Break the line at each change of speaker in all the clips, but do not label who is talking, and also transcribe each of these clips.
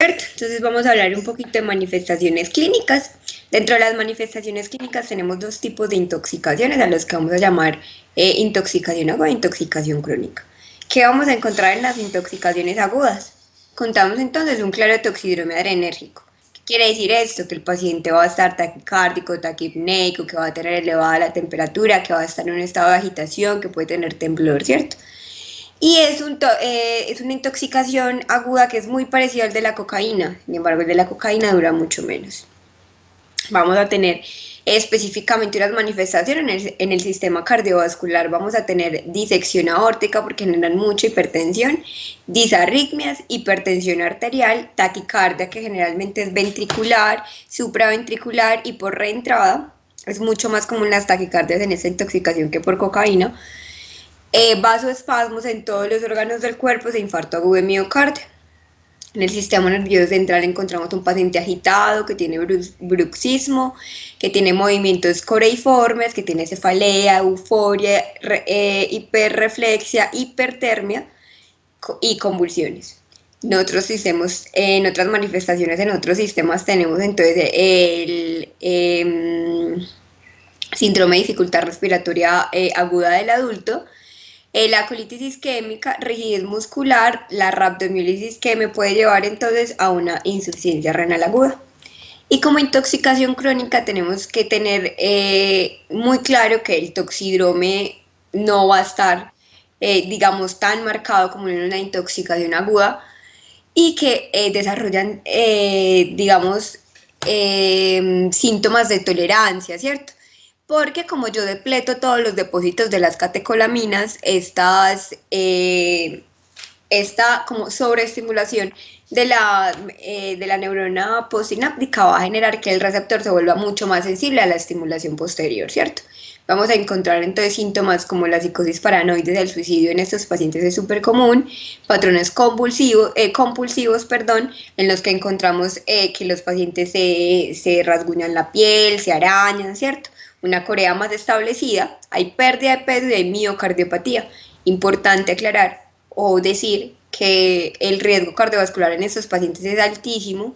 ¿cierto? Entonces vamos a hablar un poquito de manifestaciones clínicas. Dentro de las manifestaciones clínicas tenemos dos tipos de intoxicaciones a los que vamos a llamar intoxicación aguda e intoxicación crónica. ¿Qué vamos a encontrar en las intoxicaciones agudas? Contamos entonces un claro toxidromio adrenérgico. ¿Qué quiere decir esto? Que el paciente va a estar taquicárdico, taquipneico, que va a tener elevada la temperatura, que va a estar en un estado de agitación, que puede tener temblor, ¿cierto? Y es una intoxicación aguda que es muy parecida al de la cocaína, sin embargo el de la cocaína dura mucho menos. Vamos a tener específicamente unas manifestaciones en el sistema cardiovascular, vamos a tener disección aórtica porque generan mucha hipertensión, disarritmias, hipertensión arterial, taquicardia que generalmente es ventricular, supraventricular y por reentrada, es mucho más común las taquicardias en esta intoxicación que por cocaína, vasoespasmos en todos los órganos del cuerpo, de infarto agudo de miocardio. En el sistema nervioso central encontramos un paciente agitado, que tiene bruxismo, que tiene movimientos coreiformes, que tiene cefalea, euforia, hiperreflexia, hipertermia y convulsiones. En otros sistemas, en otras manifestaciones, en otros sistemas tenemos entonces el síndrome de dificultad respiratoria aguda del adulto, la colitis isquémica, rigidez muscular, la rhabdomiolisis que me puede llevar entonces a una insuficiencia renal aguda. Y como intoxicación crónica tenemos que tener muy claro que el toxidrome no va a estar, digamos, tan marcado como en una intoxicación aguda y que desarrollan, digamos, síntomas de tolerancia, ¿cierto? Porque como yo depleto todos los depósitos de las catecolaminas, esta como sobreestimulación de la neurona postsináptica va a generar que el receptor se vuelva mucho más sensible a la estimulación posterior, ¿cierto? Vamos a encontrar entonces síntomas como la psicosis paranoide del suicidio en estos pacientes es súper común, patrones compulsivos, en los que encontramos que los pacientes se rasguñan la piel, se arañan, ¿cierto? Una corea más establecida, hay pérdida de peso y hay miocardiopatía. Importante aclarar o decir que el riesgo cardiovascular en estos pacientes es altísimo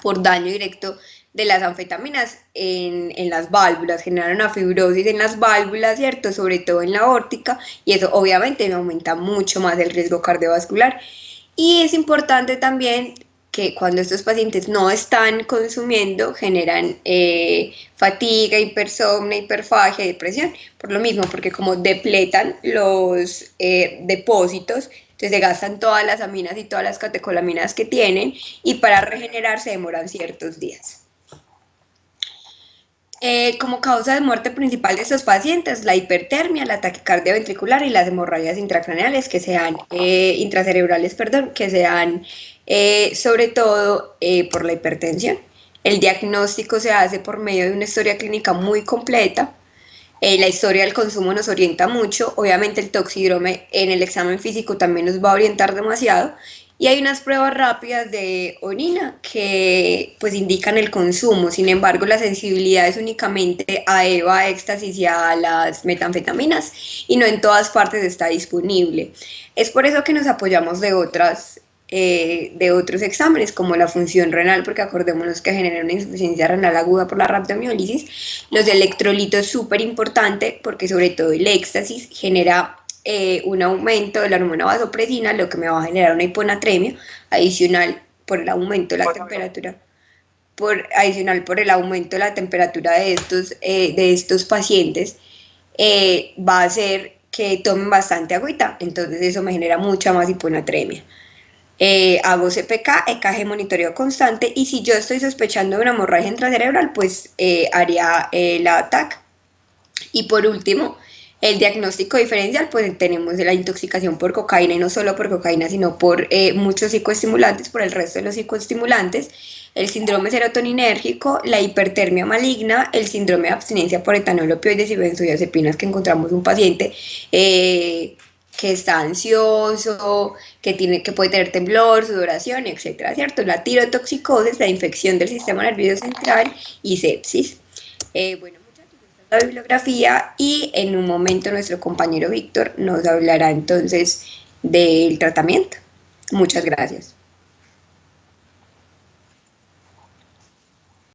por daño directo de las anfetaminas en las válvulas, generan una fibrosis en las válvulas, ¿cierto? Sobre todo en la aórtica, y eso obviamente aumenta mucho más el riesgo cardiovascular. Y es importante también que cuando estos pacientes no están consumiendo, generan fatiga, hipersomnia, hiperfagia, depresión, por lo mismo, porque como depletan los depósitos, entonces se gastan todas las aminas y todas las catecolaminas que tienen, y para regenerar se demoran ciertos días. Como causa de muerte principal de estos pacientes, la hipertermia, la taquicardia ventricular y las hemorragias intracraneales, que sean intracerebrales, perdón, que sean sobre todo por la hipertensión. El diagnóstico se hace por medio de una historia clínica muy completa. La historia del consumo nos orienta mucho, obviamente el toxidrome en el examen físico también nos va a orientar demasiado, y hay unas pruebas rápidas de orina que pues indican el consumo. Sin embargo, la sensibilidad es únicamente a EVA, éxtasis y a las metanfetaminas, y no en todas partes está disponible. Es por eso que nos apoyamos de otros exámenes como la función renal, porque acordémonos que genera una insuficiencia renal aguda por la rhabdomiólisis. Los electrolitos es súper importante porque sobre todo el éxtasis genera un aumento de la hormona vasopresina, lo que me va a generar una hiponatremia adicional por el aumento de la temperatura, por el aumento de la temperatura de estos pacientes, va a hacer que tomen bastante agüita, entonces eso me genera mucha más hiponatremia. Hago CPK, EKG monitoreo constante, y si yo estoy sospechando de una hemorragia intracerebral, pues haría la TAC. Y por último, el diagnóstico diferencial, pues tenemos la intoxicación por cocaína, y no solo por cocaína, sino por muchos psicoestimulantes, por el resto de los psicoestimulantes, el síndrome serotoninérgico, la hipertermia maligna, el síndrome de abstinencia por etanol, opioides y benzodiazepinas, que encontramos un paciente que está ansioso, que puede tener temblor, sudoración, etcétera, ¿cierto? La tirotoxicosis, la infección del sistema nervioso central y sepsis. Bueno, muchachos, esta es la bibliografía, y en un momento nuestro compañero Víctor nos hablará entonces del tratamiento. Muchas gracias.